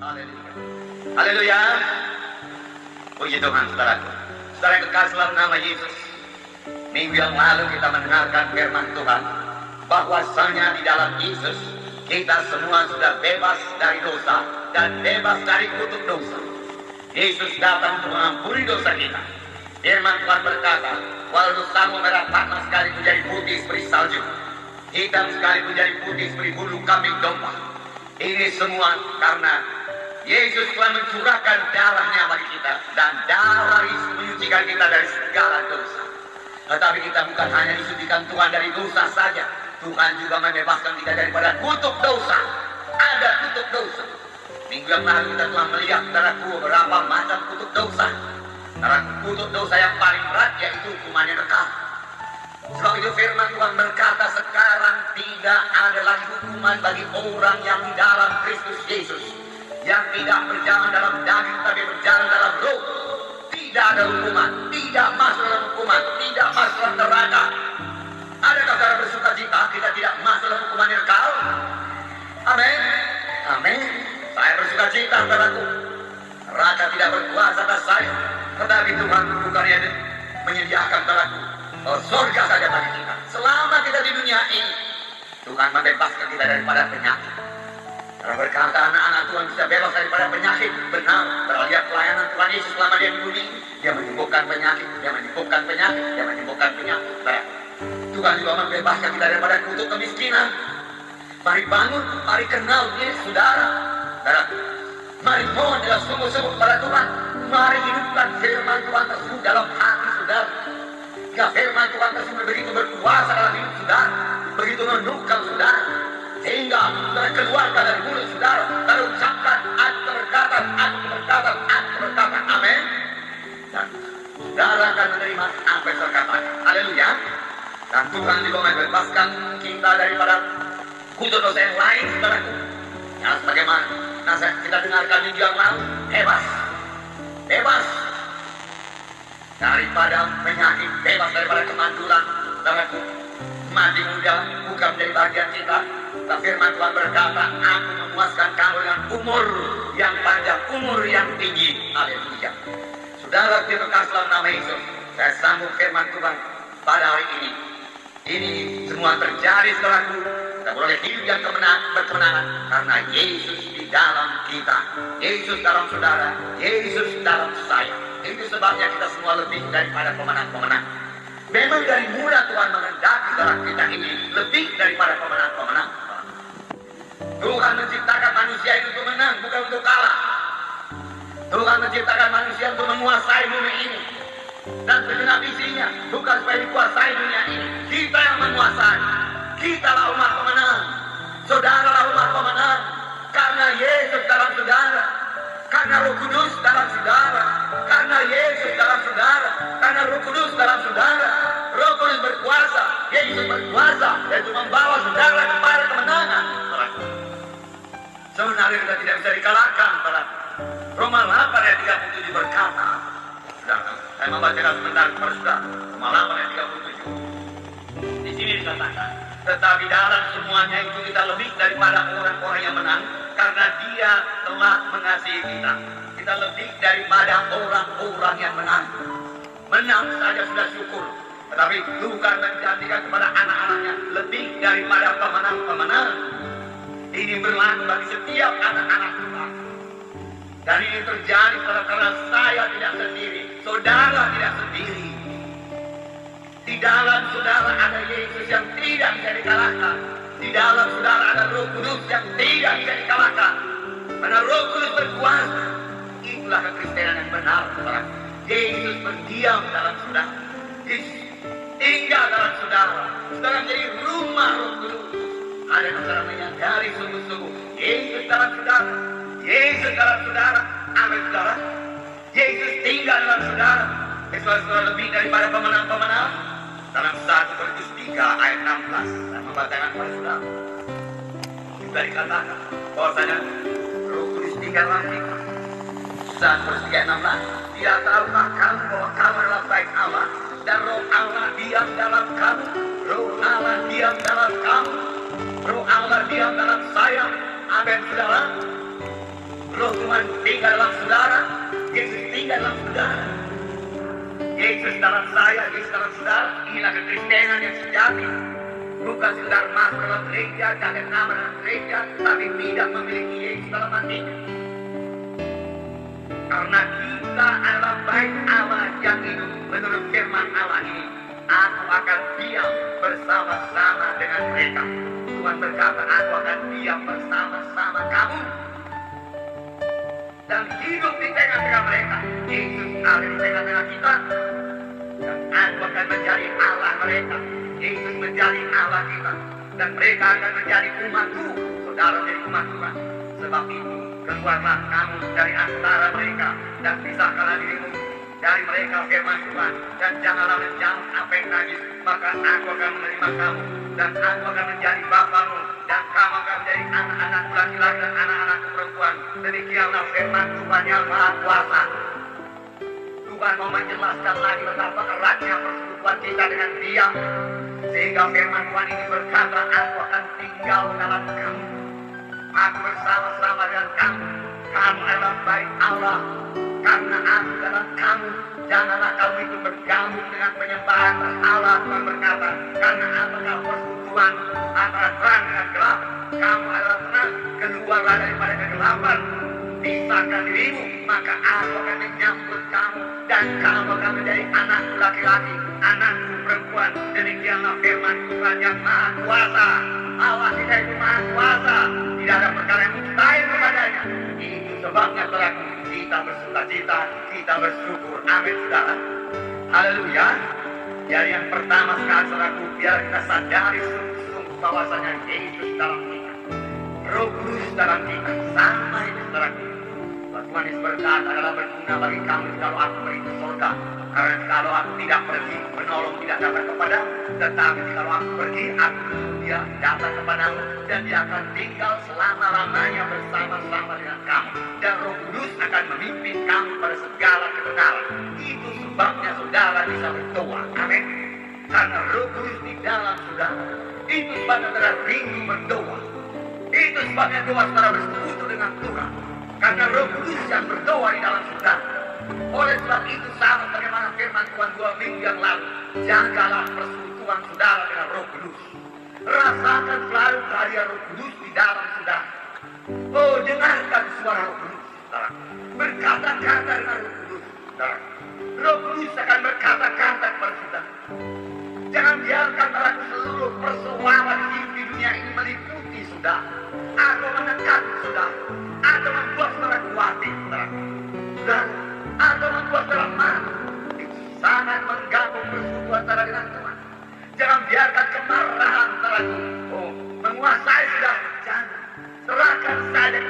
Haleluya. Haleluya. Puji Tuhan, saudaraku. Saudara yang kekasih dalam nama Yesus. Minggu yang lalu kita mendengarkan firman Tuhan bahwasanya di dalam Yesus kita semua sudah bebas dari dosa dan bebas dari kutuk dosa. Yesus datang untuk mengampuni dosa kita. Firman Tuhan berkata, walau dosamu merah tanah sekali menjadi putih seperti salju, hitam sekali menjadi putih seperti bulu kambing domba. Ini semua karena Yesus telah mencurahkan darahnya bagi kita, dan darah Yesus menyucikan kita dari segala dosa. Tetapi kita bukan hanya disucikan Tuhan dari dosa saja, Tuhan juga membebaskan kita daripada kutuk dosa. Ada kutuk dosa. Minggu yang lalu kita telah melihat beberapa macam kutuk dosa. Karena kutuk dosa yang paling berat yaitu hukumannya kekal. Sebab itu firman Tuhan berkata, sekarang tidak ada lagi hukuman bagi orang yang di dalam Kristus Yesus, yang tidak berjalan dalam daging tapi berjalan dalam roh. Tidak ada hukuman, tidak masuk dalam hukuman, tidak masuk dalam neraka. Adakah saudara bersuka cita kita tidak masuk dalam hukuman yang kekal? Amin. Amin. Saya bersuka cita, saudaraku. Neraka tidak berkuasa atas saya, tetapi Tuhan bukannya menyediakan, saudaraku, surga saja bagi kita. Selama kita di dunia ini, Tuhan membebaskan kita daripada penyakit. Karena berkata anak-anak Tuhan bisa bebas daripada penyakit. Benar, berlihat pelayanan Tuhan Yesus selama dia di bumi. Dia menyembuhkan penyakit, dia menyembuhkan penyakit, dia menyembuhkan penyakit. Tuhan juga membebaskan kita daripada kutuk kemiskinan. Mari bangun, mari kenal Yesus, saudara. Mari mohon dengan sungguh-sungguh kepada Tuhan. Mari hidupkan firman Tuhan tersebut dalam hati saudara. Jika firman Tuhan tersebut begitu berkuasa dalam hidup saudara, begitu menundukkan saudara, sehingga saudara keluarkan dari mulut saudara, saudara ucapkan aku berkatan, amin. Dan saudara akan menerima apa yang saudara katakan. Haleluya. Dan Tuhan juga membebaskan kita daripada kutuk dosa yang lain, saudaraku. Ya, sebagaimana kita dengarkan minggu yang lalu, bebas daripada penyakit, bebas daripada kemandulan, saudaraku. Mati muda bukan menjadi bagian kita. Tapi firman Tuhan berkata, aku memuaskan kamu dengan umur yang panjang, umur yang tinggi. Haleluya. Saudara yang kekasih dalam nama Yesus, saya sambung firman Tuhan pada hari ini. Ini semua terjadi, saudaraku. Kita boleh hidup yang berkemenangan karena Yesus di dalam kita, Yesus dalam saudara, Yesus dalam saya. Itu sebabnya kita semua lebih daripada pemenang-pemenang. Memang dari mula Tuhan menghendaki dalam kita ini lebih daripada pemenang-pemenang. Tuhan menciptakan manusia itu untuk menang, bukan untuk kalah. Tuhan menciptakan manusia untuk menguasai bumi ini dan segenap isinya, bukan supaya dikuasai dunia ini. Kita yang menguasai. Kita lah umat pemenang. Saudara lah umat pemenang. Karena Yesus dalam saudara, karena Roh Kudus dalam saudara, karena Yesus dalam saudara, karena Roh Kudus dalam saudara. Roh Kudus berkuasa, Yesus berkuasa, yaitu membawa saudara kepada kemenangan. Sebenarnya kita tidak bisa dikalahkan, saudara. Roma 8 ayat 37 berkata, saya membacakan sebentar kepada saudara. Roma 8 ayat 37. Di sini dikatakan, tetapi dalam semuanya itu kita lebih daripada orang-orang yang menang, karena Dia telah mengasihi kita. Kita lebih daripada orang-orang yang menang. Menang saja sudah syukur. Tetapi Tuhan menjanjikan kepada anak-anaknya lebih daripada pemenang-pemenang. Ini berlaku bagi setiap anak-anak Tuhan. Dan ini terjadi karena saya tidak sendiri, saudara tidak sendiri. Di dalam saudara ada Yesus yang tidak bisa dikalahkan. Di dalam saudara ada Roh Kudus yang tidak bisa dikalahkan. Karena Roh Kudus berkuasa. Itulah kekristenan yang benar, saudara. Yesus berdiam dalam saudara. Yesus tinggal dalam saudara. Saudara menjadi rumah Roh Kudus. Ada saudara menyadari sungguh-sungguh Yesus dalam saudara. Yesus dalam saudara. Amin, saudara. Yesus tinggal dalam saudara. Saudara lebih daripada pemenang-pemenang. Dalam 1 Korintus 3 ayat 16. Saya membacakan kepada saudara. Juga dikatakan bahwasanya Roh Kudus tinggal dalam kita. 1 Korintus 3 ayat 16. Dia tahukah kamu bahwa kamu adalah baik Allah, dan Roh Allah diam dalam kamu. Roh Allah diam dalam kamu. Roh Allah diam dalam saya. Amin, saudara. Roh Tuhan tinggal dalam saudara. Yesus tinggal dalam saudara. Yesus dalam saya, Yesus dalam saudara. Inilah kekristenan yang sejati. Bukan sekedar masuk dalam gereja, jaga nama dalam gereja, tapi tidak memiliki Yesus dalam hatinya. Karena kita adalah bait Allah yang hidup. Menurut firman Allah ini, aku akan diam bersama-sama dengan mereka. Tuhan berkata, aku akan diam bersama-sama kamu dan hidup di tengah-tengah mereka. Yesus ada di tengah-tengah kita, dan aku akan menjadi Allah mereka. Yesus menjadi Allah kita, dan mereka akan menjadi umatku. Saudara menjadi umat Tuhan. Sebab itu, keluarlah kamu dari antara mereka dan pisahkanlah dirimu dari mereka, firman Tuhan, dan janganlah menjauh apa yang najis, maka aku akan menerima kamu, dan aku akan menjadi bapamu, dan kamu akan menjadi anak-anakku laki-laki dan anak-anakku perempuan. Demikianlah firman Tuhan yang Maha Kuasa. Tuhan mau menjelaskan lagi betapa eratnya persekutuan kita dengan Dia, sehingga firman Tuhan ini berkata, aku akan tinggal dalam kamu, aku bersama-sama dengan kamu. Kamu adalah bait Allah. Karena aku dalam kamu, janganlah kamu itu bergabung dengan penyembahan berhala. Tuhan berkata, karena apakah persekutuan antara terang dengan gelap? Kamu adalah terang, keluarlah daripada kegelapan, pisahkan dirimu, maka aku akan menyambut kamu, dan kamu akan menjadi anakku laki-laki, anakku perempuan. Demikianlah firman Tuhan yang Maha Kuasa. Allah kita itu Maha Kuasa, tidak ada perkara yang mustahil kepadanya. Itu sebabnya saudaraku, kita bersukacita, kita bersyukur. Amin, saudara. Haleluya. Jadi yang pertama sekali, saudaraku, biar kita sadari sungguh-sungguh bahwasanya Yesus dalam kita, Roh Kudus dalam kita. Sama itu, saudaraku. Tuhan Yesus berkata, adalah berguna bagi kamu kalau aku pergi ke surga. Karena kalau aku tidak pergi, penolong tidak datang kepadamu. Tetapi kalau aku pergi, dia datang kepadamu, dan dia akan tinggal selama-lamanya bersama-sama dengan kamu. Dan Roh Kudus akan memimpin kamu pada segala kebenaran. Itu sebabnya saudara bisa berdoa. Amin. Karena Roh Kudus di dalam saudara. Itu sebabnya saudara rindu berdoa. Itu sebabnya doa saudara bersekutu dengan Tuhan. Karena Roh Kudus yang berdoa di dalam saudara. Oleh sebab itu, sama bagaimana firman Tuhan 2 minggu yang lalu, jagalah persekutuan saudara dengan Roh Kudus. Rasakan selalu kehadiran Roh Kudus di dalam saudara. Oh, dengarkan suara Roh Kudus, saudara. Berkata-kata dengan Roh Kudus, saudara. Roh Kudus akan berkata-kata kepada saudara. Jangan biarkan seluruh persoalan hidup di dunia ini meliputi saudara, atau menekan saudara, atau membuat saudara khawatir, saudara. Dan atau membuat saudara marah. Itu sangat mengganggu persekutuan saudara dengan Tuhan. Jangan biarkan kemarahan saudara menguasai saudara. Jangan. Serahkan saja